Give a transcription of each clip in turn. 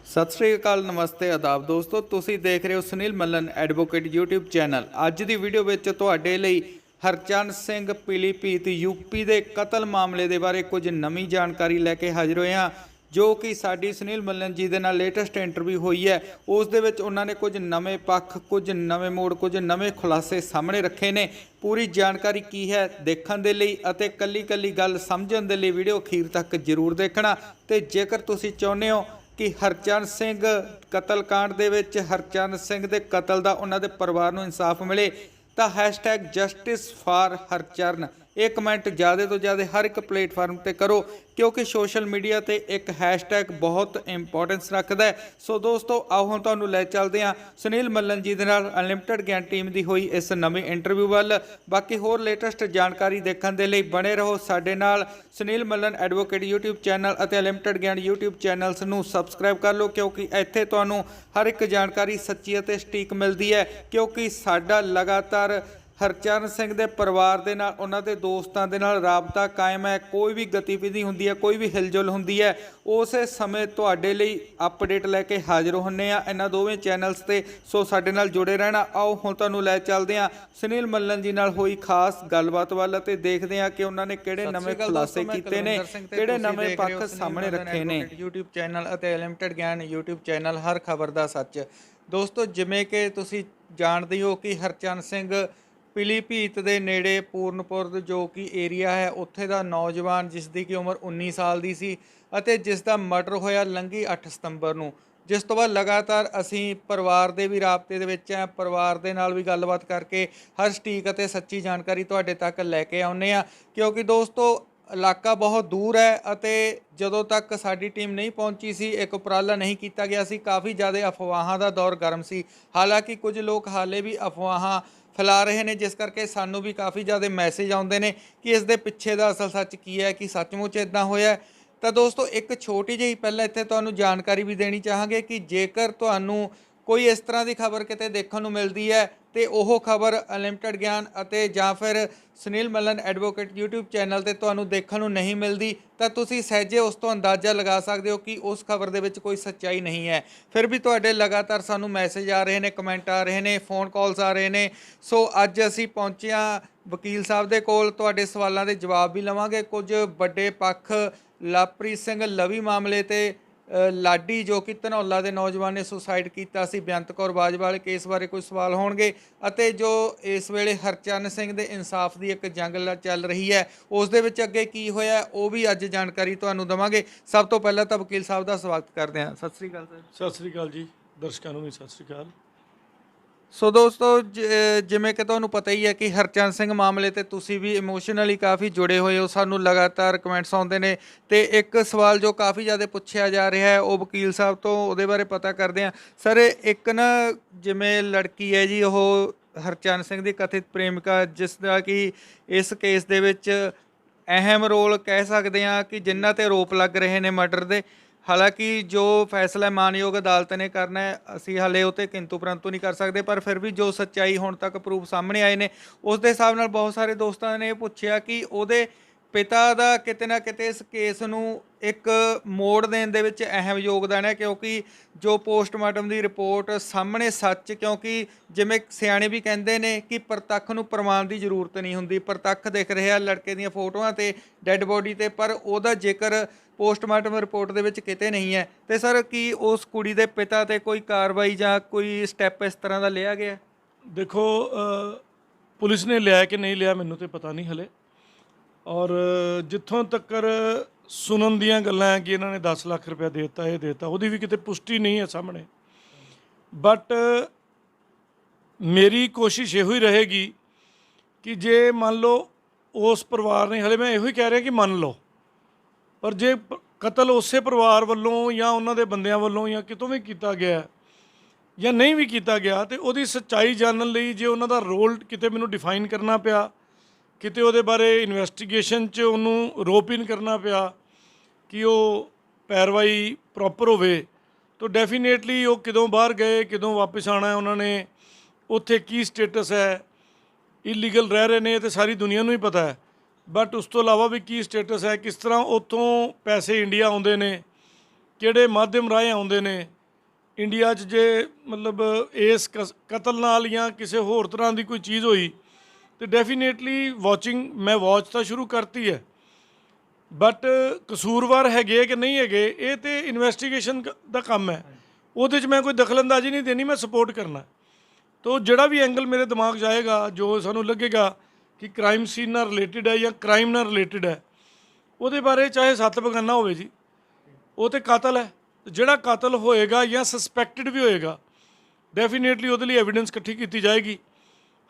सत श्री अकाल नमस्ते आदाब दोस्तों ਤੁਸੀਂ देख रहे हो Sunil Mallan advocate YouTube channel. ਅੱਜ ਦੀ ਵੀਡੀਓ ਵਿੱਚ ਤੁਹਾਡੇ ਲਈ ਹਰਚਰਨ ਸਿੰਘ ਪੀਲੀਭੀਤ यूपी ਦੇ ਕਤਲ ਮਾਮਲੇ ਦੇ ਬਾਰੇ ਕੁਝ ਨਵੀਂ ਜਾਣਕਾਰੀ ਲੈ ਕੇ ਹਾਜ਼ਰ ਹੋਏ ਹਾਂ जो कि साडी सुनील मल्लन जी ਦੇ ਨਾਲ ਲੇਟੈਸਟ ਇੰਟਰਵਿਊ ਹੋਈ ਹੈ। ਉਸ ਦੇ ਵਿੱਚ ਉਹਨਾਂ ਨੇ ਕੁਝ ਨਵੇਂ ਪੱਖ ਕੁਝ ਨਵੇਂ ਮੋੜ ਕੁਝ ਨਵੇਂ ਖੁਲਾਸੇ ਸਾਹਮਣੇ ਰੱਖੇ ਨੇ। पूरी जानकारी की है देखने के लिए ਅਤੇ ਕੱਲੀ ਕੱਲੀ ਗੱਲ ਸਮਝਣ ਦੇ ਲਈ ਵੀਡੀਓ ਅਖੀਰ ਤੱਕ ਜ਼ਰੂਰ ਦੇਖਣਾ। ਤੇ ਜੇਕਰ ਤੁਸੀਂ ਚਾਹੁੰਦੇ ਹੋ कि हरचरण सिंह कतल कांड दे विच हरचरण सिंह दे कतल दा उन्हां दे परिवार नूं इंसाफ मिले तो हैशटैग जस्टिस फॉर हरचरण ये कमेंट ज़्यादा तो ज़्यादा हर एक प्लेटफार्म पर करो क्योंकि सोशल मीडिया ते एक हैशटैग बहुत इंपॉर्टेंस रखता है। सो दोस्तों आओ हम तुहानूं लै चलते हैं सुनील मल्लन जी दे नाल अनलिमिटेड ज्ञान टीम की हुई इस नवीं इंटरव्यू वाल। बाकी होर लेटेस्ट जानकारी देखने के लिए बने रहो साडे नाल। Sunil Mallan advocate YouTube channel और अनलिमिटेड ज्ञान यूट्यूब चैनल्स नूं सबसक्राइब कर लो क्योंकि इत्थे तुहानूं हर एक जानकारी सच्ची और सटीक मिलती है क्योंकि साडा लगातार हरचरण सिंह के परिवार के नाल उन्हां दे दोस्तां दे नाल राबता कायम है। कोई भी गतिविधि हुंदी है कोई भी हिलजुल हुंदी है उस समय तुहाडे लई अपडेट लैके हाज़र हुंदे आ इन्हां दोवें चैनल्स ते। सो साडे नाल जुड़े रहना। आओ हुण तुहानूं लै चलदे आ सुनील मल्लन जी नाल होई खास गलबात वल ते देखदे आ कि उन्हां ने किहड़े नवें खुलासे कीते ने किहड़े नवें पक्ष सामने रखे ने। यूट्यूब चैनल ਅਤੇ अनलिमिटेड ज्ञान यूट्यूब चैनल हर खबर ਦਾ सच। दोस्तों जिवें कि तुसीं जाणदे हो कि हरचरण सिंह पीलीभीत ਦੇ ਨੇੜੇ ਪੂਰਨਪੁਰ ਜੋ ਕਿ ਏਰੀਆ ਹੈ ਉੱਥੇ ਦਾ ਨੌਜਵਾਨ ਜਿਸ ਦੀ ਕਿ ਉਮਰ 19 ਸਾਲ ਦੀ ਸੀ ਅਤੇ ਜਿਸ ਦਾ ਮਰਡਰ ਹੋਇਆ ਲੰਘੀ 8 ਸਤੰਬਰ ਨੂੰ। ਜਿਸ ਤੋਂ ਬਾਅਦ ਲਗਾਤਾਰ ਅਸੀਂ ਪਰਿਵਾਰ ਦੇ ਵੀ ਰਾਬਤੇ ਦੇ ਵਿੱਚ ਆ ਪਰਿਵਾਰ ਦੇ ਨਾਲ ਵੀ ਗੱਲਬਾਤ ਕਰਕੇ ਹਰ ਸਟੀਕ ਅਤੇ ਸੱਚੀ ਜਾਣਕਾਰੀ ਤੁਹਾਡੇ ਤੱਕ ਲੈ ਕੇ ਆਉਂਦੇ ਆ ਕਿਉਂਕਿ ਦੋਸਤੋ ਇਲਾਕਾ ਬਹੁਤ ਦੂਰ ਹੈ ਅਤੇ ਜਦੋਂ ਤੱਕ ਸਾਡੀ ਟੀਮ ਨਹੀਂ ਪਹੁੰਚੀ ਸੀ ਇੱਕ ਉਪਰਾਲਾ ਨਹੀਂ ਕੀਤਾ ਗਿਆ ਸੀ। ਕਾਫੀ ਜ਼ਿਆਦਾ ਅਫਵਾਹਾਂ ਦਾ ਦੌਰ ਗਰਮ ਸੀ। ਹਾਲਾਂਕਿ ਕੁਝ ਲੋਕ ਹਾਲੇ ਵੀ ਅਫਵਾਹਾਂ फैला रहे हैं जिस करके सानू भी काफ़ी ज़्यादा मैसेज आते हैं कि इस दे पिछे का असल सच की है कि सचमुच इदा होया। तो दोस्तों एक छोटी जी पहले इत्थे तुहानू जानकारी भी देनी चाहांगे कि जेकर तुहानू कोई इस तरह की खबर किते देखने को मिलती है तो वह खबर अनलिमिटेड ज्ञान अते जां फिर Sunil Mallan advocate YouTube channel ते तुहानू देखने को नहीं मिलती तो तुसी सहजे उस तो अंदाज़ा लगा सकते हो कि उस खबर दे विच कोई सच्चाई नहीं है। फिर भी तुहाडे लगातार सानू मैसेज आ रहे हैं कमेंट आ रहे हैं फोन कॉल्स आ रहे हैं। सो अज असी पहुँचे हाँ वकील साहब दे कोल तुहाडे सवालों के जवाब भी लवांगे। कुछ वड्डे पक्ष लवप्रीत सिंह लवी मामले ते लाडी जो कि धनौला के नौजवान ने सुसाइड किया सी बेअंत कौर बाजवा वाले केस बारे कोई सवाल होणगे अते जो इस वेले हरचरण सिंह के इंसाफ की एक जंग चल रही है उस दे विच अगे की होया वो भी अज जानकारी तुहानूं देवांगे। सब तो पहला तो वकील साहब का स्वागत करते हैं। सत श्री अकाल सर। सत श्री अकाल जी दर्शकों नूं भी सत श्री अकाल। सो दोस्तों जिमें कि तुहानूं पता ही है कि हरचरण सिंह मामले ते तुसी भी इमोशनली काफ़ी जुड़े हुए हो सानूं लगातार कमेंट्स आउंदे ने ते एक सवाल जो काफ़ी ज़्यादा पूछा जा रहा है वो वकील साहब तो उहदे बारे पता करते हैं। सर एक ना जिमें लड़की है जी वो हरचरण सिंह की कथित प्रेमिका जिसका कि इस केस दे विच अहम रोल कह सकते हैं कि जिन्हां ते आरोप लग रहे हैं मर्डर के। हालांकि जो फैसला मानयोग अदालत ने करना है असी हाले उते किंतु परंतु नहीं कर सकते पर फिर भी जो सच्चाई हुण तक प्रूफ सामने आए ने उस दे हिसाब नाल बहुत सारे दोस्तों ने पूछा कि उहदे पिता का किते ना किते इस केस नूं एक मोड़ देण दे विच अहम योगदान है क्योंकि जो पोस्टमार्टम की रिपोर्ट सामने सच क्योंकि जिवें सियाणे भी कहंदे ने कि प्रतੱਖ नूं प्रमाण की जरूरत नहीं हुंदी। प्रतੱਖ दिख रहा लड़के दीयां फोटोआं ते डैड बॉडी ते पर उहदा जिक्र पोस्टमार्टम रिपोर्ट दे विच किते नहीं है। तो सर की उस कुड़ी दे पिता ते कोई कार्रवाई जां कोई स्टैप इस तरह का लिया गया? देखो पुलिस ने लिया कि नहीं लिया मैनूं तो पता नहीं हले और जिथों तक सुनन दियां गल्लां है कि इन्होंने 10 लाख रुपया देता ये देता वो भी किते पुष्टि नहीं है सामने। बट मेरी कोशिश यो ही रहेगी कि जे मान लो उस परिवार ने हले मैं यो कह रहा कि मान लो पर जे कतल उस परिवार वालों या उन्होंने बंदियां वालों या कितों भी किया गया या नहीं भी किया गया तो वो सच्चाई जानने लई जे उन्हों का रोल किते मैनूं डिफाइन करना पिया किते उहदे बारे इन्वेस्टिगेशन च उन्होंने रोप इन करना पिया कि वो पैरवाई प्रॉपर होवे तो डेफिनेटली वो किदों बाहर गए किदों वापस आना है उन्होंने उत्थे की स्टेटस है इलीगल रह रहे हैं तो सारी दुनिया नूं ही पता है। बट उस तो इलावा भी की स्टेटस है किस तरह उत्थों पैसे इंडिया आउंदे ने किहड़े माध्यम राहें आउंदे ने ਇੰਡੀਆ 'ਚ ਜੇ ਮਤਲਬ ਇਸ ਕਤਲ ਨਾਲ ਜਾਂ ਕਿਸੇ ਹੋਰ ਤਰ੍ਹਾਂ ਦੀ ਕੋਈ ਚੀਜ਼ ਹੋਈ ਤੇ ਡੈਫੀਨੇਟਲੀ ਵਾਚਿੰਗ ਮੈਂ ਵਾਚ ਤਾਂ ਸ਼ੁਰੂ ਕਰਤੀ ਹੈ, ਬਟ ਕਸੂਰਵਾਰ ਹੈਗੇ ਕਿ ਨਹੀਂ ਹੈਗੇ ਇਹ ਤੇ ਇਨਵੈਸਟੀਗੇਸ਼ਨ ਦਾ ਕੰਮ ਹੈ, ਉਹਦੇ 'ਚ ਮੈਂ ਕੋਈ ਦਖਲਅੰਦਾਜ਼ੀ ਨਹੀਂ ਦੇਣੀ, ਮੈਂ ਸਪੋਰਟ ਕਰਨਾ। ਤੋ ਜਿਹੜਾ ਵੀ ਐਂਗਲ ਮੇਰੇ ਦਿਮਾਗ 'ਚ ਆਏਗਾ, ਜੋ ਸਾਨੂੰ ਲੱਗੇਗਾ ਕਿ ਕ੍ਰਾਈਮ ਸੀਨ ਨਾਲ ਰਿਲੇਟਡ ਹੈ ਜਾਂ ਕ੍ਰਾਈਮ ਨਾਲ ਰਿਲੇਟਡ ਹੈ, ਉਹਦੇ ਬਾਰੇ ਚਾਹੇ 7 ਬਗਾਨਾ ਹੋਵੇ ਜੀ, ਉਹ ਤੇ ਕਾਤਲ ਹੈ। ਜਿਹੜਾ ਕਾਤਲ ਹੋਏਗਾ ਜਾਂ ਸਸਪੈਕਟਡ ਵੀ ਹੋਏਗਾ, ਡੈਫੀਨੇਟਲੀ ਉਹਦੇ ਲਈ ਐਵੀਡੈਂਸ ਇਕੱਠੀ ਕੀਤੀ ਜਾਏਗੀ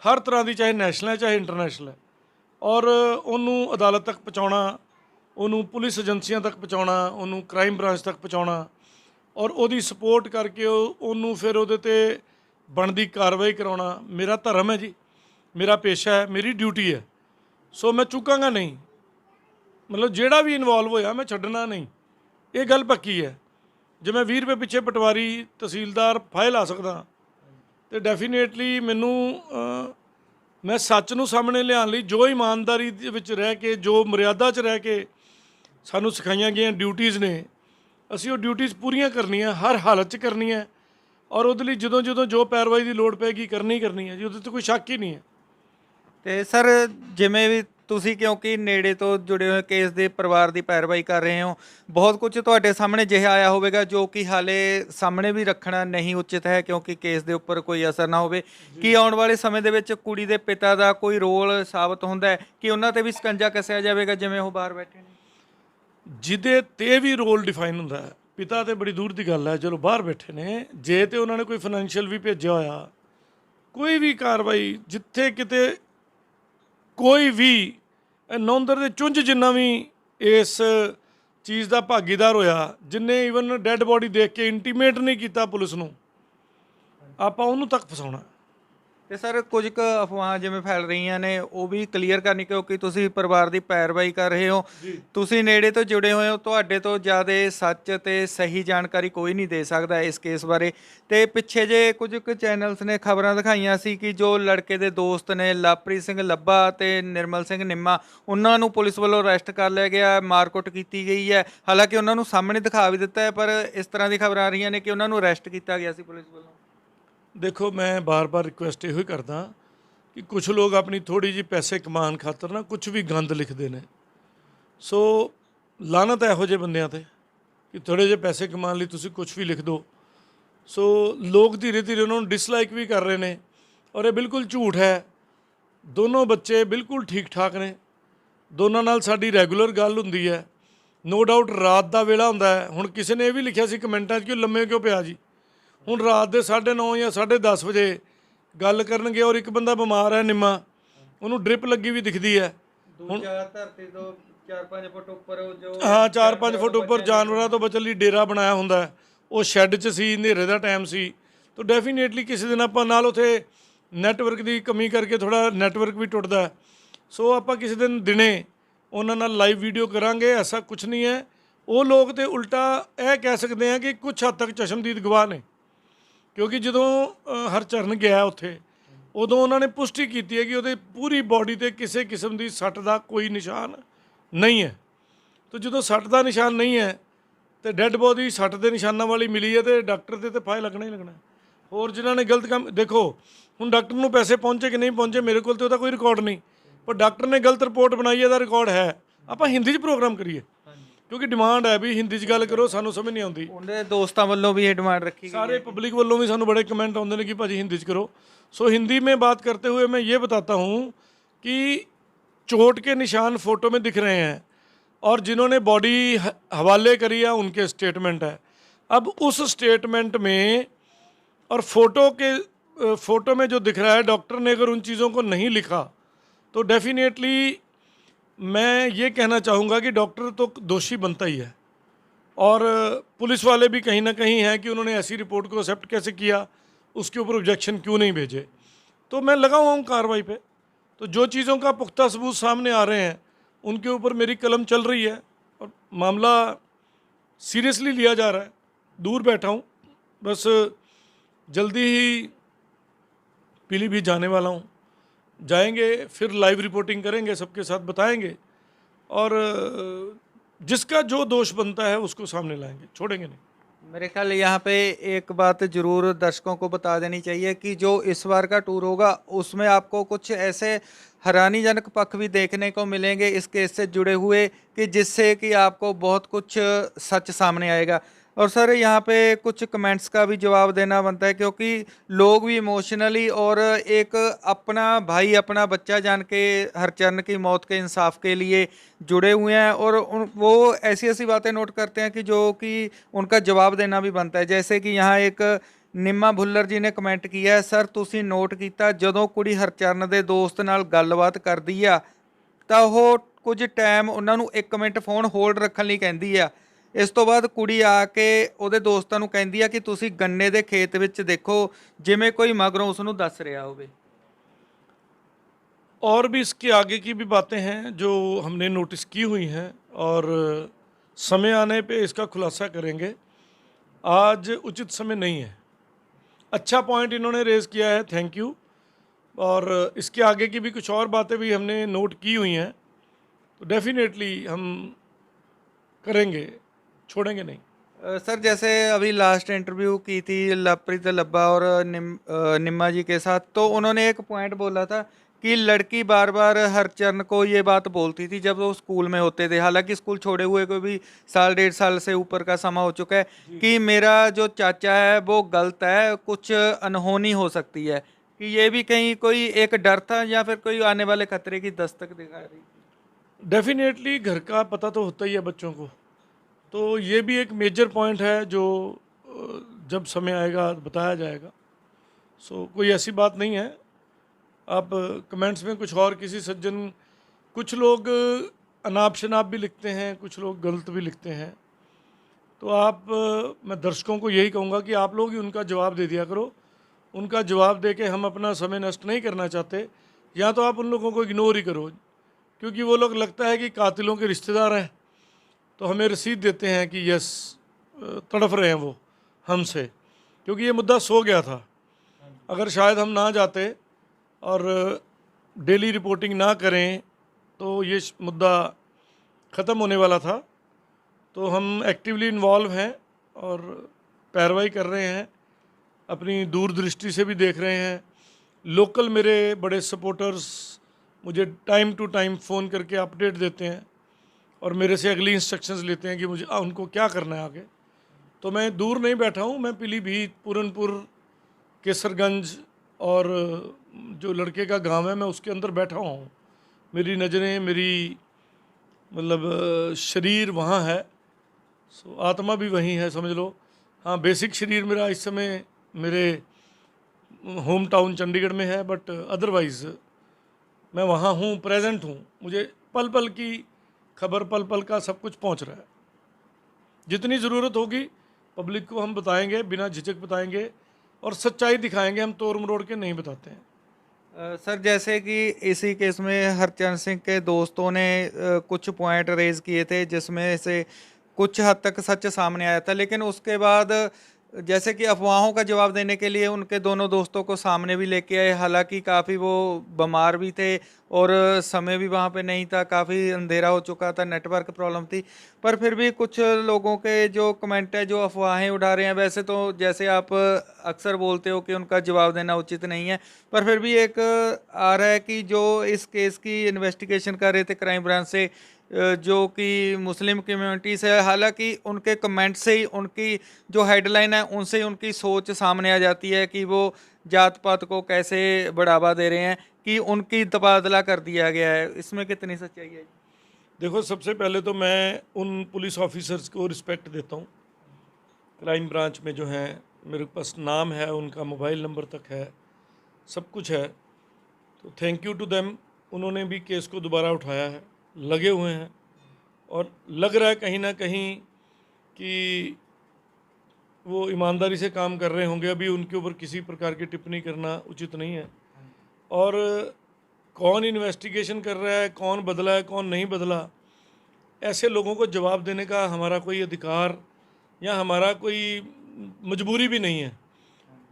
ਹਰ ਤਰ੍ਹਾਂ ਦੀ, ਚਾਹੇ ਨੈਸ਼ਨਲ ਹੈ ਚਾਹੇ ਇੰਟਰਨੈਸ਼ਨਲ ਹੈ, ਔਰ ਉਹਨੂੰ ਅਦਾਲਤ ਤੱਕ ਪਹੁੰਚਾਉਣਾ, ਉਹਨੂੰ ਪੁਲਿਸ ਏਜੰਸੀਆਂ ਤੱਕ ਪਹੁੰਚਾਉਣਾ, ਉਹਨੂੰ ਕ੍ਰਾਈਮ ਬ੍ਰਾਂਚ ਤੱਕ ਪਹੁੰਚਾਉਣਾ, ਔਰ ਉਹਦੀ ਸਪੋਰਟ ਕਰਕੇ ਉਹਨੂੰ ਫਿਰ ਉਹਦੇ 'ਤੇ ਬਣਦੀ ਕਾਰਵਾਈ ਕਰਾਉਣਾ ਮੇਰਾ ਧਰਮ ਹੈ ਜੀ, ਮੇਰਾ ਪੇਸ਼ਾ ਹੈ, ਮੇਰੀ ਡਿਊਟੀ ਹੈ। ਸੋ ਮੈਂ ਚੁੱਕਾਂਗਾ ਨਹੀਂ, ਮਤਲਬ ਜਿਹੜਾ ਵੀ ਇਨਵੋਲਵ ਹੋਇਆ ਮੈਂ ਛੱਡਣਾ ਨਹੀਂ, ਇਹ ਗੱਲ ਪੱਕੀ ਹੈ। ਜੇ ਮੈਂ 20 ਰੁਪਏ ਪਿੱਛੇ ਪਟਵਾਰੀ ਤਹਿਸੀਲਦਾਰ ਫਾਇਲ ਆ ਸਕਦਾ ਤੇ ਡੈਫੀਨੇਟਲੀ ਮੈਨੂੰ ਮੈਂ ਸੱਚ ਨੂੰ ਸਾਹਮਣੇ ਲਿਆਉਣ ਲਈ ਜੋ ਇਮਾਨਦਾਰੀ ਦੇ ਵਿੱਚ ਰਹਿ ਕੇ, ਜੋ ਮਰਿਆਦਾ 'ਚ ਰਹਿ ਕੇ ਸਾਨੂੰ ਸਿਖਾਈਆਂ ਗਈਆਂ ਡਿਊਟੀਜ਼ ਨੇ, ਅਸੀਂ ਉਹ ਡਿਊਟੀਜ਼ ਪੂਰੀਆਂ ਕਰਨੀਆਂ, ਹਰ ਹਾਲਤ 'ਚ ਕਰਨੀਆਂ, ਔਰ ਉਹਦੇ ਲਈ ਜਦੋਂ ਜਦੋਂ ਜੋ ਪੈਰਵਾਈ ਦੀ ਲੋੜ ਪਏਗੀ ਕਰਨੀ ਹੈ ਜੀ, ਉਹਦੇ 'ਤੇ ਕੋਈ ਸ਼ੱਕ ਹੀ ਨਹੀਂ ਹੈ। ਤੇ ਸਰ ਜਿਵੇਂ ਵੀ ਤੁਸੀਂ ਕਿਉਂਕਿ ਨੇੜੇ ਤੋਂ ਜੁੜੇ ਹੋਏ ਕੇਸ ਦੇ ਪਰਿਵਾਰ ਦੀ ਪੈਰਵਾਈ ਕਰ ਰਹੇ ਹੋ, ਬਹੁਤ ਕੁਝ ਤੁਹਾਡੇ ਸਾਹਮਣੇ ਜਿਹਾ ਆਇਆ ਹੋਵੇਗਾ ਜੋ ਕਿ ਹਾਲੇ ਸਾਹਮਣੇ ਵੀ ਰੱਖਣਾ ਨਹੀਂ ਉਚਿਤ ਹੈ ਕਿਉਂਕਿ ਕੇਸ ਦੇ ਉੱਪਰ ਕੋਈ ਅਸਰ ਨਾ ਹੋਵੇ। ਕੀ ਆਉਣ ਵਾਲੇ ਸਮੇਂ ਦੇ ਵਿੱਚ ਕੁੜੀ ਦੇ ਪਿਤਾ ਦਾ ਕੋਈ ਰੋਲ ਸਾਬਤ ਹੁੰਦਾ ਹੈ ਕਿ ਉਹਨਾਂ ਤੇ ਵੀ ਸਕੰਜਾ ਕੱਸਿਆ ਜਾਵੇਗਾ ਜਿਵੇਂ ਉਹ ਬਾਹਰ ਬੈਠੇ ਨੇ? ਜਿਹਦੇ ਤੇ ਵੀ ਰੋਲ ਡਿਫਾਈਨ ਹੁੰਦਾ ਹੈ, ਪਿਤਾ ਤੇ ਬੜੀ ਦੂਰ ਦੀ ਗੱਲ ਹੈ, ਚਲੋ ਬਾਹਰ ਬੈਠੇ ਨੇ, ਜੇ ਤੇ ਉਹਨਾਂ ਨੇ ਕੋਈ ਫਾਈਨੈਂਸ਼ੀਅਲ ਵੀ ਭੇਜਿਆ ਹੋਇਆ, ਕੋਈ ਵੀ ਕਾਰਵਾਈ ਜਿੱਥੇ ਕਿਤੇ ਕੋਈ ਵੀ ਨੌਂਦਰ ਦੇ ਚੁੰਝ ਜਿੰਨਾ ਵੀ ਇਸ ਚੀਜ਼ ਦਾ ਭਾਗੀਦਾਰ ਹੋਇਆ, ਜਿੰਨੇ ਈਵਨ ਡੈੱਡ ਬੋਡੀ ਦੇਖ ਕੇ ਇੰਟੀਮੇਟ ਨਹੀਂ ਕੀਤਾ ਪੁਲਿਸ ਨੂੰ, ਆਪਾਂ ਉਹਨੂੰ ਤੱਕ ਫਸਾਉਣਾ। ਤੇ ਸਰ ਕੁਝ ਕੁ ਅਫਵਾਹਾਂ ਜਿਵੇਂ ਫੈਲ ਰਹੀਆਂ ਨੇ ਉਹ ਵੀ ਕਲੀਅਰ ਕਰਨੀ, ਕਿਉਂਕਿ ਤੁਸੀਂ ਪਰਿਵਾਰ ਦੀ ਪੈਰਵਾਈ ਕਰ ਰਹੇ ਹੋ, ਤੁਸੀਂ ਨੇੜੇ ਤੋਂ ਜੁੜੇ ਹੋਏ ਹੋ, ਤੁਹਾਡੇ ਤੋਂ ਜ਼ਿਆਦਾ ਸੱਚ ਤੇ ਸਹੀ ਜਾਣਕਾਰੀ ਕੋਈ ਨਹੀਂ ਦੇ ਸਕਦਾ ਇਸ ਕੇਸ ਬਾਰੇ। ਤੇ ਪਿੱਛੇ ਜੇ ਕੁਝ ਕੁ ਚੈਨਲਸ ਨੇ ਖਬਰਾਂ ਦਿਖਾਈਆਂ ਸੀ ਕਿ ਜੋ ਲੜਕੇ ਦੇ ਦੋਸਤ ਨੇ ਲਵਪ੍ਰੀਤ ਸਿੰਘ ਲੱਭਾ ਤੇ ਨਿਰਮਲ ਸਿੰਘ ਨਿੰਮਾ, ਉਹਨਾਂ ਨੂੰ ਪੁਲਿਸ ਵੱਲੋਂ ਅਰੈਸਟ ਕਰ ਲਿਆ ਗਿਆ, ਮਾਰਕੁੱਟ ਕੀਤੀ ਗਈ ਹੈ, ਹਾਲਾਂਕਿ ਉਹਨਾਂ ਨੂੰ ਸਾਹਮਣੇ ਦਿਖਾ ਵੀ ਦਿੱਤਾ ਹੈ, ਪਰ ਇਸ ਤਰ੍ਹਾਂ ਦੀ ਖਬਰਾਂ ਆ ਰਹੀਆਂ ਨੇ ਕਿ ਉਹਨਾਂ ਨੂੰ ਅਰੈਸਟ ਕੀਤਾ ਗਿਆ ਸੀ ਪੁਲਿਸ ਵੱਲੋਂ। ਦੇਖੋ ਮੈਂ ਬਾਰ-ਬਾਰ ਰਿਕੁਐਸਟ ਇਹੋ ਹੀ ਕਰਦਾ ਕਿ ਕੁਝ ਲੋਕ ਆਪਣੀ ਥੋੜੀ ਜਿਹੀ ਪੈਸੇ ਕਮਾਉਣ ਖਾਤਰ ਨਾ ਕੁਝ ਵੀ ਗੰਦ ਲਿਖਦੇ ਨੇ, ਸੋ ਲਾਨਤ ਹੈ ਇਹੋ ਜਿਹੇ ਬੰਦਿਆਂ ਤੇ ਕਿ ਥੋੜੇ ਜਿਹੇ ਪੈਸੇ ਕਮਾਉਣ ਲਈ ਤੁਸੀਂ ਕੁਝ ਵੀ ਲਿਖ ਦਿਓ। ਸੋ ਲੋਕ ਧੀਰੇ ਧੀਰੇ ਉਹਨਾਂ ਨੂੰ ਡਿਸਲਾਈਕ ਵੀ ਕਰ ਰਹੇ ਨੇ, ਔਰ ਇਹ ਬਿਲਕੁਲ ਝੂਠ ਹੈ। ਦੋਨੋਂ ਬੱਚੇ ਬਿਲਕੁਲ ਠੀਕ ਠਾਕ ਨੇ, ਦੋਨਾਂ ਨਾਲ ਸਾਡੀ ਰੈਗੂਲਰ ਗੱਲ ਹੁੰਦੀ ਹੈ, ਨੋ ਡਾਊਟ ਰਾਤ ਦਾ ਵੇਲਾ ਹੁੰਦਾ ਹੈ। ਹੁਣ ਕਿਸੇ ਨੇ ਇਹ ਵੀ ਲਿਖਿਆ ਸੀ ਕਮੈਂਟਾਂ 'ਚ ਕਿ ਲੰਮੇ ਕਿਉਂ ਪਿਆ ਜੀ, ਹੁਣ ਰਾਤ ਦੇ 9:30 ਜਾਂ 10:30 ਵਜੇ ਗੱਲ ਕਰਨਗੇ, ਔਰ ਇੱਕ ਬੰਦਾ ਬਿਮਾਰ ਹੈ ਨਿੰਮਾ, ਉਹਨੂੰ ਡ੍ਰਿਪ ਲੱਗੀ ਵੀ ਦਿਖਦੀ ਹੈ। ਹੁਣ ਧਰਤੀ ਤੋਂ 4-5 ਫੁੱਟ ਉੱਪਰ ਜੋ 4-5 ਫੁੱਟ ਉੱਪਰ ਜਾਨਵਰਾਂ ਤੋਂ ਬਚਣ ਲਈ ਡੇਰਾ ਬਣਾਇਆ ਹੁੰਦਾ ਹੈ, ਉਹ ਸ਼ੈੱਡ 'ਚ ਸੀ, ਹਨੇਰੇ ਦਾ ਟਾਈਮ ਸੀ, ਤਾਂ ਡੈਫੀਨੇਟਲੀ ਕਿਸੇ ਦਿਨ ਆਪਾਂ ਨਾਲ ਉੱਥੇ ਨੈਟਵਰਕ ਦੀ ਕਮੀ ਕਰਕੇ ਥੋੜ੍ਹਾ ਨੈਟਵਰਕ ਵੀ ਟੁੱਟਦਾ, ਸੋ ਆਪਾਂ ਕਿਸੇ ਦਿਨ ਦਿਨੇ ਉਹਨਾਂ ਨਾਲ ਲਾਈਵ ਵੀਡੀਓ ਕਰਾਂਗੇ। ਐਸਾ ਕੁਝ ਨਹੀਂ ਹੈ। ਉਹ ਲੋਕ ਤੇ ਉਲਟਾ ਇਹ ਕਹਿ ਸਕਦੇ ਆ ਕਿ ਕੁਝ ਹੱਦ ਤੱਕ ਚਸ਼ਮਦੀਦ ਗਵਾਹ ਨੇ, ਕਿਉਂਕਿ ਜਦੋਂ ਹਰਚਰਨ ਗਿਆ ਉੱਥੇ ਉਦੋਂ ਉਹਨਾਂ ਨੇ ਪੁਸ਼ਟੀ ਕੀਤੀ ਹੈ ਕਿ ਉਹਦੇ ਪੂਰੀ ਬਾਡੀ 'ਤੇ ਕਿਸੇ ਕਿਸਮ ਦੀ ਸੱਟ ਦਾ ਕੋਈ ਨਿਸ਼ਾਨ ਨਹੀਂ ਹੈ। ਤਾਂ ਜਦੋਂ ਸੱਟ ਦਾ ਨਿਸ਼ਾਨ ਨਹੀਂ ਹੈ ਤੇ ਡੈੱਡ ਬੋਡੀ ਸੱਟ ਦੇ ਨਿਸ਼ਾਨਾਂ ਵਾਲੀ ਮਿਲੀ ਹੈ ਤੇ ਡਾਕਟਰ ਦੇ ਤੇ ਫਾਇਲ ਲੱਗਣਾ ਹੀ ਲੱਗਣਾ। ਹੋਰ ਜਿਨ੍ਹਾਂ ਨੇ ਗਲਤ ਕੰਮ, ਦੇਖੋ ਹੁਣ ਡਾਕਟਰ ਨੂੰ ਪੈਸੇ ਪਹੁੰਚੇ ਕਿ ਨਹੀਂ ਪਹੁੰਚੇ, ਮੇਰੇ ਕੋਲ ਤੇ ਉਹਦਾ ਕੋਈ ਰਿਕਾਰਡ ਨਹੀਂ, ਪਰ ਡਾਕਟਰ ਨੇ ਗਲਤ ਰਿਪੋਰਟ ਬਣਾਈ, ਇਹਦਾ ਰਿਕਾਰਡ ਹੈ। ਆਪਾਂ ਹਿੰਦੀ 'ਚ ਪ੍ਰੋਗਰਾਮ ਕਰੀਏ ਕਿਉਂਕਿ ਡਿਮਾਂਡ ਹੈ ਵੀ ਹਿੰਦੀ 'ਚ ਗੱਲ ਕਰੋ, ਸਾਨੂੰ ਸਮਝ ਨਹੀਂ ਆਉਂਦੀ। ਉਹਦੇ ਦੋਸਤਾਂ ਵੱਲੋਂ ਵੀ ਇਹ ਡਿਮਾਂਡ ਰੱਖੀ ਗਈ, सारे पब्लिक वालों भी सानू बड़े कमेंट आते हैं कि भाजी हिंदी च करो। सो हिंदी में बात करते हुए मैं ये बताता हूँ कि चोट के निशान फ़ोटो में दिख रहे हैं और जिन्होंने बॉडी हवाले करी है उनके स्टेटमेंट है। अब उस स्टेटमेंट में और फ़ोटो में जो दिख रहा है, डॉक्टर ने अगर उन चीज़ों को नहीं लिखा तो डेफिनेटली मैं ये कहना चाहूँगा कि डॉक्टर तो दोषी बनता ही है, और पुलिस वाले भी कहीं ना कहीं हैं कि उन्होंने ऐसी रिपोर्ट को एक्सेप्ट कैसे किया, उसके ऊपर ऑब्जेक्शन क्यों नहीं भेजे। तो मैं लगा हुआ हूँ कार्रवाई पे, तो जो चीज़ों का पुख्ता सबूत सामने आ रहे हैं उनके ऊपर मेरी कलम चल रही है और मामला सीरियसली लिया जा रहा है। दूर बैठा हूँ, बस जल्दी ही पीलीभीत जाने वाला हूँ, जाएंगे फिर लाइव रिपोर्टिंग करेंगे, सबके साथ बताएंगे और जिसका जो दोष बनता है उसको सामने लाएंगे, छोड़ेंगे नहीं। मेरे ख्याल यहाँ पे एक बात जरूर दर्शकों को बता देनी चाहिए कि जो इस बार का टूर होगा उसमें आपको कुछ ऐसे हैरानीजनक पक्ष भी देखने को मिलेंगे इस केस से जुड़े हुए कि जिससे कि आपको बहुत कुछ सच सामने आएगा। और सर यहाँ पे कुछ कमेंट्स का भी जवाब देना बनता है क्योंकि लोग भी इमोशनली और एक अपना भाई अपना बच्चा जान के हरचरण की मौत के इंसाफ के लिए जुड़े हुए हैं और वो ऐसी ऐसी बातें नोट करते हैं कि जो कि उनका जवाब देना भी बनता है। जैसे कि यहाँ एक निम्मा भुੱਲਰ जी ने कमेंट किया है, सर ਤੁਸੀਂ ਨੋਟ ਕੀਤਾ ਜਦੋਂ ਕੁੜੀ ਹਰਚਰਨ ਦੇ ਦੋਸਤ ਨਾਲ ਗੱਲਬਾਤ ਕਰਦੀ ਆ ਤਾਂ ਉਹ ਕੁਝ ਟਾਈਮ ਉਹਨਾਂ ਨੂੰ 1 ਮਿੰਟ ਫੋਨ ਹੋਲਡ ਰੱਖਣ ਲਈ ਕਹਿੰਦੀ ਆ। ਇਸ ਤੋਂ ਬਾਅਦ ਕੁੜੀ ਆ ਕੇ ਉਹਦੇ ਦੋਸਤਾਂ ਨੂੰ ਕਹਿੰਦੀ ਆ ਕਿ ਤੁਸੀਂ ਗੰਨੇ ਦੇ ਖੇਤ ਵਿੱਚ ਦੇਖੋ ਜਿਵੇਂ ਕੋਈ ਮਗਰੋਂ ਉਸ ਨੂੰ ਦੱਸ ਰਿਹਾ ਹੋਵੇ। और भी इसके आगे की भी बातें हैं जो हमने नोटिस की हुई हैं और समय आने पे इसका खुलासा करेंगे। आज उचित समय नहीं है। अच्छा पॉइंट इन्होंने रेज़ किया है, थैंक यू। और इसके आगे की भी कुछ और बातें भी हमने नोट की हुई हैं, तो डेफिनेटली हम करेंगे, छोड़ेंगे नहीं। सर जैसे अभी लास्ट इंटरव्यू की थी लवप्रीत लब्बा और निम्मा जी के साथ, तो उन्होंने एक पॉइंट बोला था कि लड़की बार बार हरचरण को ये बात बोलती थी जब वो स्कूल में होते थे, हालांकि स्कूल छोड़े हुए को भी 1.5 साल से ऊपर का समय हो चुका है, कि मेरा जो चाचा है वो गलत है, कुछ अनहोनी हो सकती है, कि ये भी कहीं कोई एक डर था या फिर कोई आने वाले खतरे की दस्तक दिखा रही थी। डेफिनेटली घर का पता तो होता ही है बच्चों को, तो ये भी एक मेजर पॉइंट है जो जब समय आएगा बताया जाएगा। सो कोई ऐसी बात नहीं है। आप कमेंट्स में कुछ और किसी सज्जन, कुछ लोग अनाप शनाप भी लिखते हैं, कुछ लोग गलत भी लिखते हैं, तो आप मैं दर्शकों को यही कहूँगा कि आप लोग ही उनका जवाब दे दिया करो। उनका जवाब दे के हम अपना समय नष्ट नहीं करना चाहते, या तो आप उन लोगों को इग्नोर ही करो, क्योंकि वो लोग लगता है कि कातिलों के रिश्तेदार हैं, तो हमें रसीद देते हैं कि यस तड़फ रहे हैं वो हमसे, क्योंकि ये मुद्दा सो गया था। अगर शायद हम ना जाते और डेली रिपोर्टिंग ना करें तो ये मुद्दा ख़त्म होने वाला था। तो हम एक्टिवली इन्वॉल्व हैं और पैरवाई कर रहे हैं, अपनी दूरदृष्टि से भी देख रहे हैं। लोकल मेरे बड़े सपोर्टर्स मुझे टाइम टू टाइम फ़ोन करके अपडेट देते हैं और मेरे से अगली इंस्ट्रक्शंस लेते हैं कि मुझे उनको क्या करना है आगे। तो मैं दूर नहीं बैठा हूँ, मैं पीलीभीत, पूरनपुर, केसरगंज और जो लड़के का गांव है मैं उसके अंदर बैठा हुआ हूँ। मेरी नज़रें, मेरी मतलब शरीर वहाँ है, सो आत्मा भी वहीं है, समझ लो। हाँ, बेसिक शरीर मेरा इस समय मेरे होम टाउन चंडीगढ़ में है, बट अदरवाइज़ मैं वहाँ हूँ, प्रेजेंट हूँ। मुझे पल पल की खबर, पल पल का सब कुछ पहुँच रहा है। जितनी ज़रूरत होगी पब्लिक को हम बताएंगे, बिना झिझक बताएंगे और सच्चाई दिखाएंगे, हम तोड़ मरोड़ के नहीं बताते हैं। सर जैसे कि इसी केस में हरचरण सिंह के दोस्तों ने कुछ पॉइंट रेज किए थे जिसमें से कुछ हद तक सच सामने आया था, लेकिन उसके बाद जैसे कि अफवाहों का जवाब देने के लिए उनके दोनों दोस्तों को सामने भी लेके आए, हालांकि काफ़ी वो बीमार भी थे और समय भी वहाँ पे नहीं था, काफ़ी अंधेरा हो चुका था, नेटवर्क प्रॉब्लम थी, पर फिर भी कुछ लोगों के जो कमेंट है, जो अफवाहें उड़ा रहे हैं, वैसे तो जैसे आप अक्सर बोलते हो कि उनका जवाब देना उचित नहीं है, पर फिर भी एक आ रहा है कि जो इस केस की इन्वेस्टिगेशन कर रहे थे क्राइम ब्रांच से, जो कि मुस्लिम कम्युनिटी से, हालांकि उनके कमेंट से ही, उनकी जो हेडलाइन है उनसे ही उनकी सोच सामने आ जाती है कि वो जात पात को कैसे बढ़ावा दे रहे हैं, कि उनकी तबादला कर दिया गया है। इसमें कितनी सच्चाई है? देखो, सबसे पहले तो मैं उन पुलिस ऑफिसर्स को रिस्पेक्ट देता हूँ। क्राइम ब्रांच में जो हैं, मेरे पास नाम है, उनका मोबाइल नंबर तक है, सब कुछ है, तो थैंक यू टू देम। उन्होंने भी केस को दोबारा उठाया है, लगे हुए हैं, और लग रहा है कहीं ना कहीं कि वो ईमानदारी से काम कर रहे होंगे। अभी उनके ऊपर किसी प्रकार की टिप्पणी करना उचित नहीं है। और कौन इन्वेस्टिगेशन कर रहा है, कौन बदला है, कौन नहीं बदला, ऐसे लोगों को जवाब देने का हमारा कोई अधिकार या हमारा कोई मजबूरी भी नहीं है।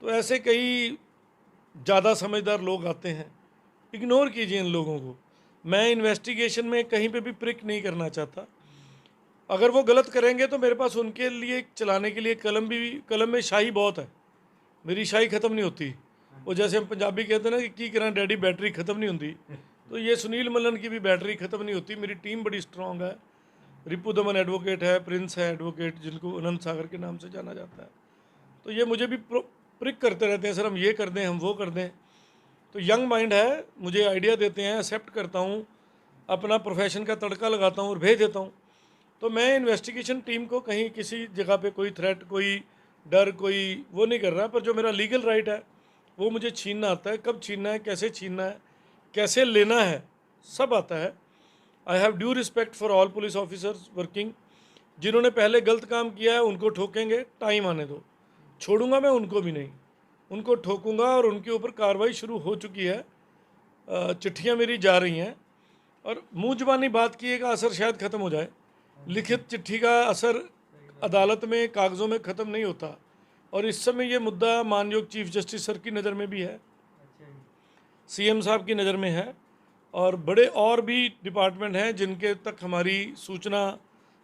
तो ऐसे कई ज़्यादा समझदार लोग आते हैं, इग्नोर कीजिए इन लोगों को। मैं इन्वेस्टिगेशन में कहीं पे भी प्रिक नहीं करना चाहता। अगर वो गलत करेंगे तो मेरे पास उनके लिए चलाने के लिए कलम में शाही बहुत है, मेरी शाही ख़त्म नहीं होती। वो जैसे हम पंजाबी कहते हैं ना कि की करा डैडी बैटरी ख़त्म नहीं होती, तो ये सुनील मल्लन की भी बैटरी ख़त्म नहीं होती। मेरी टीम बड़ी स्ट्रॉन्ग है। रिपू दमन एडवोकेट है, प्रिंस है एडवोकेट, जिनको अनंत सागर के नाम से जाना जाता है। तो ये मुझे भी प्रिक करते रहते हैं, सर हम ये कर दें, हम वो कर दें। तो यंग माइंड है, मुझे आइडिया देते हैं, एक्सेप्ट करता हूँ, अपना प्रोफेशन का तड़का लगाता हूँ और भेज देता हूँ। तो मैं इन्वेस्टिगेशन टीम को कहीं किसी जगह पे कोई थ्रेट, कोई डर, कोई वो नहीं कर रहा, पर जो मेरा लीगल राइट है वो मुझे छीनना आता है। कब छीनना है, कैसे छीनना है, कैसे लेना है, सब आता है। I have due respect for all police officers working. जिन्होंने पहले गलत काम किया है उनको ठोकेंगे, टाइम आने दो, छोड़ूंगा मैं उनको भी नहीं, उनको ठोकूंगा और उनके ऊपर कार्रवाई शुरू हो चुकी है। चिट्ठियाँ मेरी जा रही हैं और मुँह ज़बानी बात की एक असर शायद ख़त्म हो जाए। लिखित चिट्ठी का असर अदालत में, कागज़ों में ख़त्म नहीं होता। और इस समय ये मुद्दा मानयोग चीफ जस्टिस सर की नज़र में भी है, सीएम साहब की नज़र में है, और बड़े और भी डिपार्टमेंट हैं जिनके तक हमारी सूचना,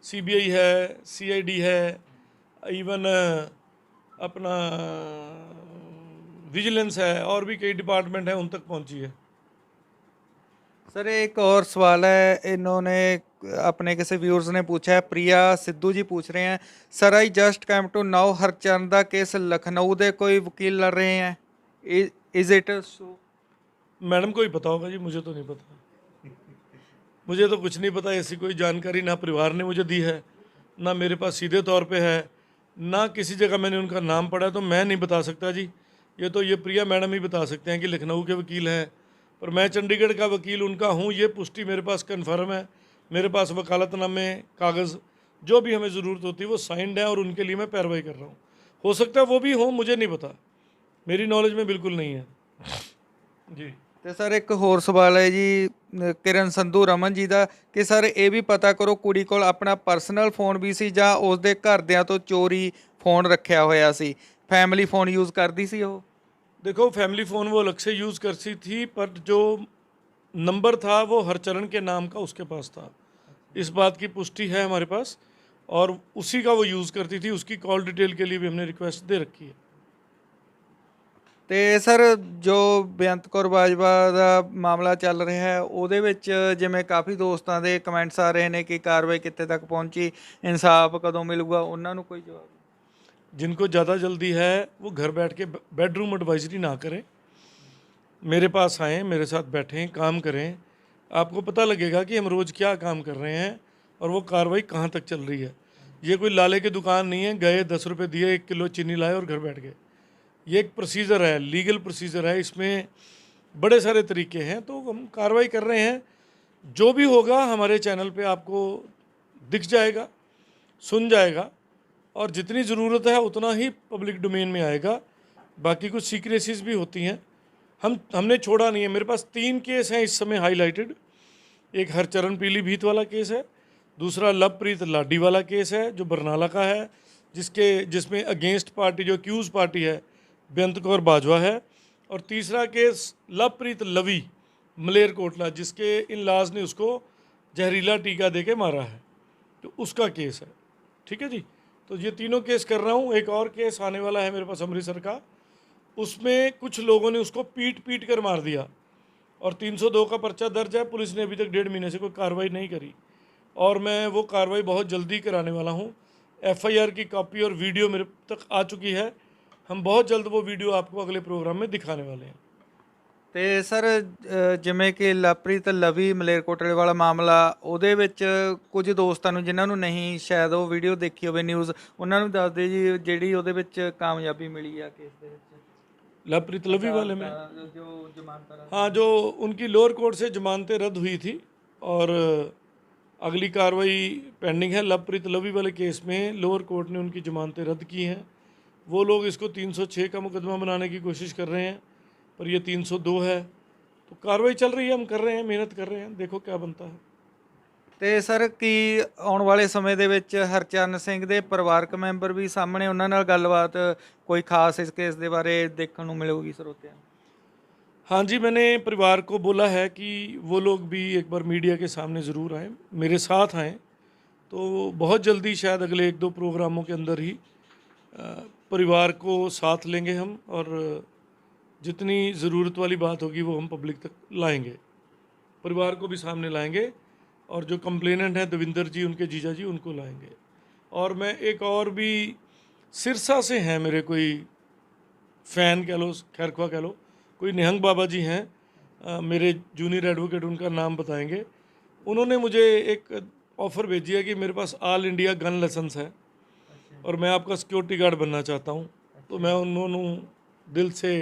सीबीआई है, सीआईडी है, इवन अपना विजिलेंस है, और भी कई डिपार्टमेंट हैं, उन तक पहुंची है। सर एक और सवाल है, इन्होंने अपने किसी व्यूअर्स ने पूछा है, प्रिया सिद्धू जी पूछ रहे हैं, sir I just come to now Harchand का केस लखनऊ दे कोई वकील लड़ रहे हैं, इज इट सो? मैडम को ही पता होगा जी, मुझे तो नहीं पता। मुझे तो कुछ नहीं पता, ऐसी कोई जानकारी ना परिवार ने मुझे दी है, ना मेरे पास सीधे तौर पे है, ना किसी जगह मैंने उनका नाम पढ़ा, तो मैं नहीं बता सकता जी। ये तो ये प्रिया मैडम ही बता सकते हैं कि लखनऊ के वकील हैं, और मैं चंडीगढ़ का वकील उनका हूँ, ये पुष्टि मेरे पास कन्फर्म है। मेरे पास वकालतनामे, कागज़ जो भी हमें ज़रूरत होती है वो साइंड है, और उनके लिए मैं पैरवाई कर रहा हूँ। हो सकता है वो भी हो, मुझे नहीं पता, मेरी नॉलेज में बिल्कुल नहीं है जी। ਤੇ ਸਰ ਇੱਕ ਹੋਰ ਸਵਾਲ ਹੈ ਜੀ ਕਿਰਨ ਸੰਧੂ ਰਮਨ ਜੀ ਦਾ, ਕਿ ਸਰ ਇਹ ਵੀ ਪਤਾ ਕਰੋ ਕੁੜੀ ਕੋਲ ਆਪਣਾ ਪਰਸਨਲ ਫੋਨ ਵੀ ਸੀ ਜਾਂ ਉਸਦੇ ਘਰਦਿਆਂ ਤੋਂ ਚੋਰੀ ਫੋਨ ਰੱਖਿਆ ਹੋਇਆ ਸੀ, ਫੈਮਿਲੀ ਫੋਨ ਯੂਜ਼ ਕਰਦੀ ਸੀ ਉਹ? देखो, फैमिली फ़ोन वो अलग से यूज़ करती थी, पर जो नंबर था वो हरचरण के नाम का उसके पास था। इस बात की पुष्टि है हमारे पास, और उसी का वो यूज़ करती थी। उसकी कॉल डिटेल के लिए भी हमने रिक्वेस्ट दे रखी है। ਤੇ ਸਰ ਜੋ ਬੇਅੰਤ ਕੌਰ ਬਾਜਵਾ ਦਾ ਮਾਮਲਾ ਚੱਲ ਰਿਹਾ ਹੈ ਉਹਦੇ ਵਿੱਚ ਜਿਵੇਂ ਕਾਫੀ ਦੋਸਤਾਂ ਦੇ ਕਮੈਂਟਸ ਆ ਰਹੇ ਨੇ ਕਿ ਕਾਰਵਾਈ ਕਿੱਥੇ ਤੱਕ ਪਹੁੰਚੀ, ਇਨਸਾਫ ਕਦੋਂ ਮਿਲੂਗਾ, ਉਹਨਾਂ ਨੂੰ ਕੋਈ ਜਵਾਬ? जिनको ज़्यादा जल्दी है वो घर बैठ के बेडरूम एडवाइजरी ना करें, मेरे पास आएँ, मेरे साथ बैठें, काम करें। आपको पता लगेगा कि हम रोज़ क्या काम कर रहे हैं और वो कार्रवाई कहाँ तक चल रही है। ये कोई लाले की दुकान नहीं है, गए 10 रुपये दिए, 1 किलो चीनी लाए और घर बैठ गए। ये एक प्रोसीजर है, लीगल प्रोसीजर है, इसमें बड़े सारे तरीके हैं। तो हम कार्रवाई कर रहे हैं, जो भी होगा हमारे चैनल पे आपको दिख जाएगा, सुन जाएगा, और जितनी ज़रूरत है उतना ही पब्लिक डोमेन में आएगा। बाकी कुछ सीक्रेसीज भी होती हैं, हमने छोड़ा नहीं है। मेरे पास 3 केस हैं इस समय हाईलाइटेड। एक हरचरण पीलीभीत वाला केस है, दूसरा लवप्रीत लाडी वाला केस है जो बरनाला का है, जिसमें अगेंस्ट पार्टी, जो अक्यूज़ पार्टी है, बेअंत कौर बाजवा है, और तीसरा केस लवप्रीत लवी मलेरकोटला, जिसके इन लाज ने उसको जहरीला टीका दे के मारा है, तो उसका केस है। ठीक है जी, तो ये तीनों केस कर रहा हूँ। एक और केस आने वाला है मेरे पास अमृतसर का, उसमें कुछ लोगों ने उसको पीट कर मार दिया, और 302 का पर्चा दर्ज है। पुलिस ने अभी तक 1.5 महीने से कोई कार्रवाई नहीं करी, और मैं वो कार्रवाई बहुत जल्दी कराने वाला हूँ। FIR की कॉपी और वीडियो मेरे तक आ चुकी है, हम बहुत जल्द वो वीडियो आपको अगले प्रोग्राम में दिखाने वाले हैं। ਤੇ ਸਰ ਜਿਵੇਂ ਕਿ ਲਵਪ੍ਰੀਤ ਲਵੀ ਮਲੇਰਕੋਟਲੇ ਵਾਲਾ ਮਾਮਲਾ, ਉਹਦੇ ਵਿੱਚ ਕੁਝ ਦੋਸਤਾਂ ਨੂੰ ਜਿਨ੍ਹਾਂ ਨੂੰ ਨਹੀਂ ਸ਼ਾਇਦ ਉਹ ਵੀਡੀਓ ਦੇਖੀ ਹੋਵੇ ਨਿਊਜ਼, ਉਹਨਾਂ ਨੂੰ ਦੱਸ ਦਿਓ ਜੀ ਜਿਹੜੀ ਉਹਦੇ ਵਿੱਚ ਕਾਮਯਾਬੀ ਮਿਲੀ ਆ ਕੇਸ ਦੇ ਵਿੱਚ। लवप्रीत लवी वाले में, ਜੋ ਜ਼ਮਾਨਤ हाँ, जो उनकी लोअर कोर्ट से जमानतें रद्द हुई थी, और अगली कार्रवाई पेंडिंग है। लवप्रीत लवी वाले केस में लोअर कोर्ट ने उनकी जमानतें रद्द की हैं। वो लोग इसको 306 का मुकदमा बनाने की कोशिश कर रहे हैं, पर ये 302 है। तो कार्रवाई चल रही है, हम कर रहे हैं, मेहनत कर रहे हैं, देखो क्या बनता है। ਤੇ ਸਰ ਕੀ ਆਉਣ ਵਾਲੇ ਸਮੇਂ ਦੇ ਵਿੱਚ ਹਰਚਰਨ ਸਿੰਘ ਦੇ ਪਰਿਵਾਰਕ ਮੈਂਬਰ ਵੀ ਸਾਹਮਣੇ, ਉਹਨਾਂ ਨਾਲ ਗੱਲਬਾਤ ਕੋਈ ਖਾਸ ਇਸ ਕੇਸ ਦੇ ਬਾਰੇ ਦੇਖਣ ਨੂੰ ਮਿਲੂਗੀ ਸਰੋਤਿਆਂ ਨੂੰ? हाँ जी, मैंने परिवार को बोला है कि वो लोग भी एक बार मीडिया के सामने ज़रूर आएँ, मेरे साथ आएँ, तो बहुत जल्दी शायद अगले 1-2 प्रोग्रामों के अंदर ही परिवार को साथ लेंगे हम, और जितनी ज़रूरत वाली बात होगी वो हम पब्लिक तक लाएंगे, परिवार को भी सामने लाएंगे, और जो कंप्लेनेंट हैं देविंदर जी, उनके जीजा जी, उनको लाएंगे। और मैं एक और भी सिरसा से हैं मेरे कोई फ़ैन कह लो, खैरख्वाह कह लो, कोई निहंग बाबा जी हैं, मेरे जूनियर एडवोकेट, उनका नाम बताएंगे। उन्होंने मुझे एक ऑफ़र भेजी है कि मेरे पास ऑल इंडिया गन लाइसेंस है और मैं आपका सिक्योरिटी गार्ड बनना चाहता हूँ। तो मैं उन्होंने दिल से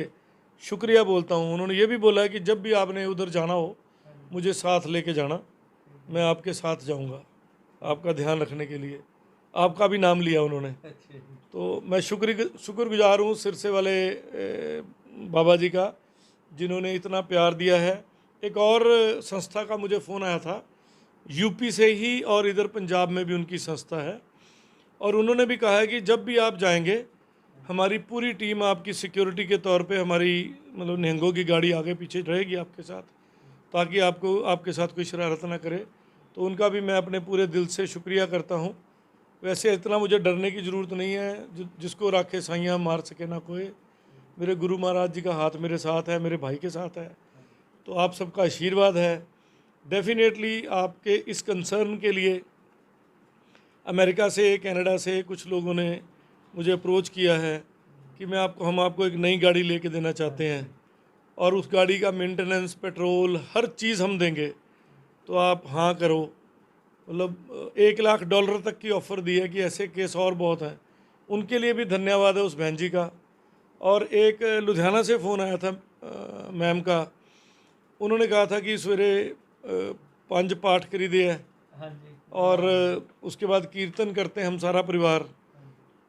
शुक्रिया बोलता हूँ। उन्होंने ये भी बोला है कि जब भी आपने उधर जाना हो मुझे साथ लेके जाना, मैं आपके साथ जाऊँगा आपका ध्यान रखने के लिए। आपका भी नाम लिया उन्होंने, तो मैं शुक्रगुजार हूँ सिरसे वाले बाबा जी का, जिन्होंने इतना प्यार दिया है। एक और संस्था का मुझे फ़ोन आया था यूपी से ही, और इधर पंजाब में भी उनकी संस्था है, और उन्होंने भी कहा है कि जब भी आप जाएंगे हमारी पूरी टीम आपकी सिक्योरिटी के तौर पे, हमारी मतलब निहंगों की गाड़ी आगे पीछे रहेगी आपके साथ, ताकि आपके साथ कोई शरारत ना करे। तो उनका भी मैं अपने पूरे दिल से शुक्रिया करता हूँ। वैसे इतना मुझे डरने की ज़रूरत नहीं है, जिसको राखे साइयाँ मार सके ना कोई। मेरे गुरु महाराज जी का हाथ मेरे साथ है, मेरे भाई के साथ है, तो आप सबका आशीर्वाद है। डेफिनेटली आपके इस कंसर्न के लिए अमेरिका से, कनाडा से कुछ लोगों ने मुझे अप्रोच किया है कि हम आपको एक नई गाड़ी लेके देना चाहते हैं, और उस गाड़ी का मेंटेनेंस, पेट्रोल, हर चीज़ हम देंगे, तो आप हाँ करो। मतलब $1 लाख तक की ऑफ़र दी है कि ऐसे केस और बहुत हैं। उनके लिए भी धन्यवाद है उस बहन जी का। और एक लुधियाना से फ़ोन आया था मैम का, उन्होंने कहा था कि सवेरे 5 पाठ खरीदे है, और उसके बाद कीर्तन करते हैं हम सारा परिवार।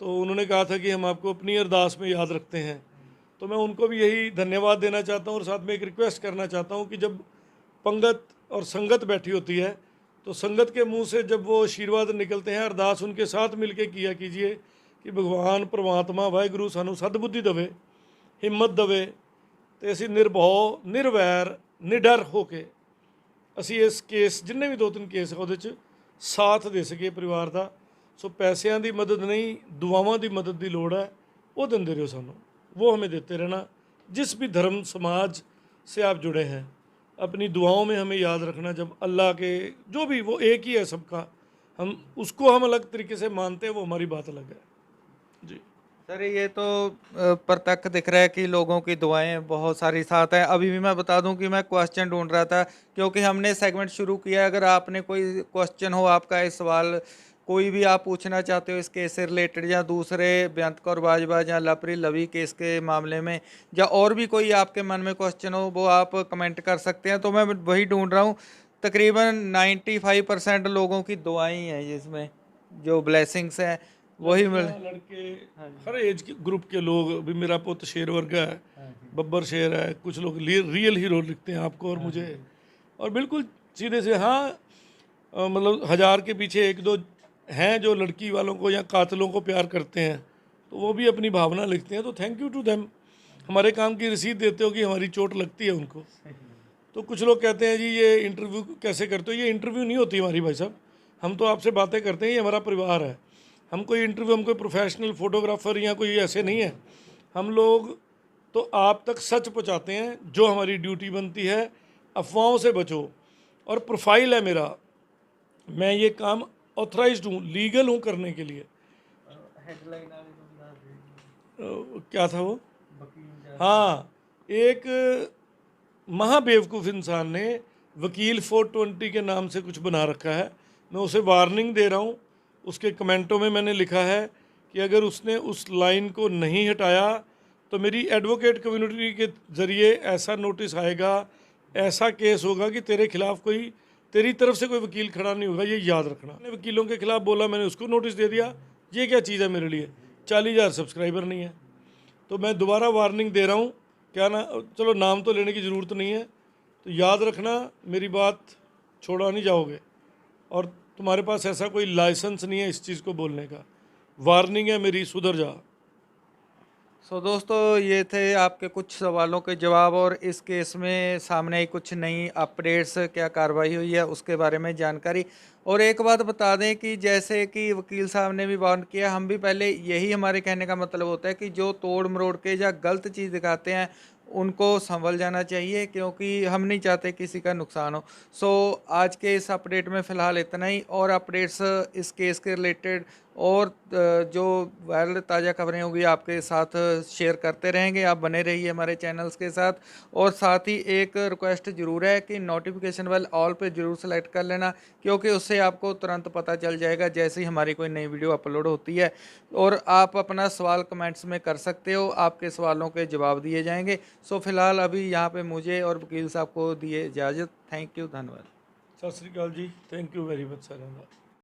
तो उन्होंने कहा था कि हम आपको अपनी अरदास में याद रखते हैं। तो मैं उनको भी यही धन्यवाद देना चाहता हूँ, और साथ में एक रिक्वेस्ट करना चाहता हूँ कि जब पंगत और संगत बैठी होती है, तो संगत के मुंह से जब वो आशीर्वाद निकलते हैं, अरदास उनके साथ मिलके किया कीजिए कि भगवान परमात्मा वाहिगुरु सानू सद्बुद्धि दवे, हिम्मत दवे, तो असी निर्भौ, निर्वैर, निडर होके ਅਸੀਂ ਇਸ ਕੇਸ, ਜਿੰਨੇ ਵੀ 2-3 ਕੇਸ ਉਹਦੇ 'ਚ ਸਾਥ ਦੇ ਸਕੇ ਪਰਿਵਾਰ ਦਾ। ਸੋ ਪੈਸਿਆਂ ਦੀ ਮਦਦ ਨਹੀਂ, ਦੁਆਵਾਂ ਦੀ ਮਦਦ ਦੀ ਲੋੜ ਹੈ, ਉਹ ਦਿੰਦੇ ਰਹੋ ਸਾਨੂੰ, वो हमें देते रहना। जिस भी धर्म समाज से आप जुड़े हैं, अपनी दुआओं में हमें याद रखना। जब अल्लाह के, जो भी, वो एक ही है सबका, हम उसको हम अलग तरीके से मानते हैं, वो हमारी बात अलग है जी। सर ये तो प्रत्यक्ष दिख रहा है कि लोगों की दुआएं बहुत सारी साथ हैं। अभी भी मैं बता दूं कि मैं क्वेश्चन ढूंढ रहा था, क्योंकि हमने सेगमेंट शुरू किया है। अगर आपने कोई क्वेश्चन हो, आपका ये सवाल कोई भी आप पूछना चाहते हो इस केस से रिलेटेड, या दूसरे बेअंत कौर बाजवा या लवप्रीत लवी केस के मामले में, या और भी कोई आपके मन में क्वेश्चन हो, वो आप कमेंट कर सकते हैं। तो मैं वही ढूंढ रहा हूँ। तकरीबन 95% लोगों की दुआएं ही हैं जिसमें, जो ब्लेसिंग्स हैं वही मिल। लड़के, हर एज के ग्रुप के लोग, भी मेरा पुत्र शेर वर्गा है, बब्बर शेर है, कुछ लोग रियल हीरो लिखते हैं आपको और मुझे, और बिल्कुल सीधे से हाँ, मतलब 1000 के पीछे 1-2 हैं जो लड़की वालों को या कातलों को प्यार करते हैं, तो वो भी अपनी भावना लिखते हैं। तो थैंक यू टू देम। हमारे काम की रसीद देते हो कि हमारी चोट लगती है उनको। तो कुछ लोग कहते हैं जी ये इंटरव्यू कैसे करते हो। ये इंटरव्यू नहीं होती हमारी भाई साहब, हम तो आपसे बातें करते हैं, ये हमारा परिवार है। हम कोई इंटरव्यू, हम कोई प्रोफेशनल फोटोग्राफर या कोई ऐसे नहीं है। हम लोग तो आप तक सच पहुंचाते हैं, जो हमारी ड्यूटी बनती है। अफवाहों से बचो, और प्रोफाइल है मेरा, मैं ये काम ऑथराइज्ड हूँ, लीगल हूँ करने के लिए। क्या था वो? हाँ, एक महाबेवकूफ़ इंसान ने वकील 420 के नाम से कुछ बना रखा है। मैं उसे वार्निंग दे रहा हूँ। उसके कमेंटों में मैंने लिखा है कि अगर उसने उस लाइन को नहीं हटाया तो मेरी एडवोकेट कम्युनिटी के ज़रिए ऐसा नोटिस आएगा, ऐसा केस होगा कि तेरे खिलाफ़ कोई, तेरी तरफ से कोई वकील खड़ा नहीं होगा, ये याद रखना। मैंने वकीलों के खिलाफ़ बोला, मैंने उसको नोटिस दे दिया। ये क्या चीज़ है मेरे लिए? 40,000 सब्सक्राइबर नहीं है। तो मैं दोबारा वार्निंग दे रहा हूँ। क्या ना, चलो नाम तो लेने की ज़रूरत नहीं है, तो याद रखना, मेरी बात छोड़ा नहीं जाओगे, और तुम्हारे पास ऐसा कोई लाइसेंस नहीं है इस चीज़ को बोलने का। वार्निंग है मेरी, सुधर जा। दोस्तों ये थे आपके कुछ सवालों के जवाब, और इस केस में सामने आई कुछ नई अपडेट्स, क्या कार्रवाई हुई है उसके बारे में जानकारी। और एक बात बता दें कि जैसे कि वकील साहब ने भी वार्न किया, हम भी पहले यही, हमारे कहने का मतलब होता है कि जो तोड़ मरोड़ के या गलत चीज़ दिखाते हैं उनको संभल जाना चाहिए, क्योंकि हम नहीं चाहते किसी का नुकसान हो। आज के इस अपडेट में फ़िलहाल इतना ही, और अपडेट्स इस केस के रिलेटेड और जो वायरल ताज़ा खबरें होंगी आपके साथ शेयर करते रहेंगे। आप बने रहिए हमारे चैनल्स के साथ। और साथ ही एक रिक्वेस्ट ज़रूर है कि नोटिफिकेशन बेल ऑल पे ज़रूर सेलेक्ट कर लेना, क्योंकि उससे आपको तुरंत पता चल जाएगा जैसे ही हमारी कोई नई वीडियो अपलोड होती है। और आप अपना सवाल कमेंट्स में कर सकते हो, आपके सवालों के जवाब दिए जाएंगे। फ़िलहाल अभी यहाँ पे मुझे और वकील साहब को दिए इजाज़त। थैंक यू, धन्यवाद। Sat Shri Akal ji, thank you very much साਰਿਆਂ ਦਾ।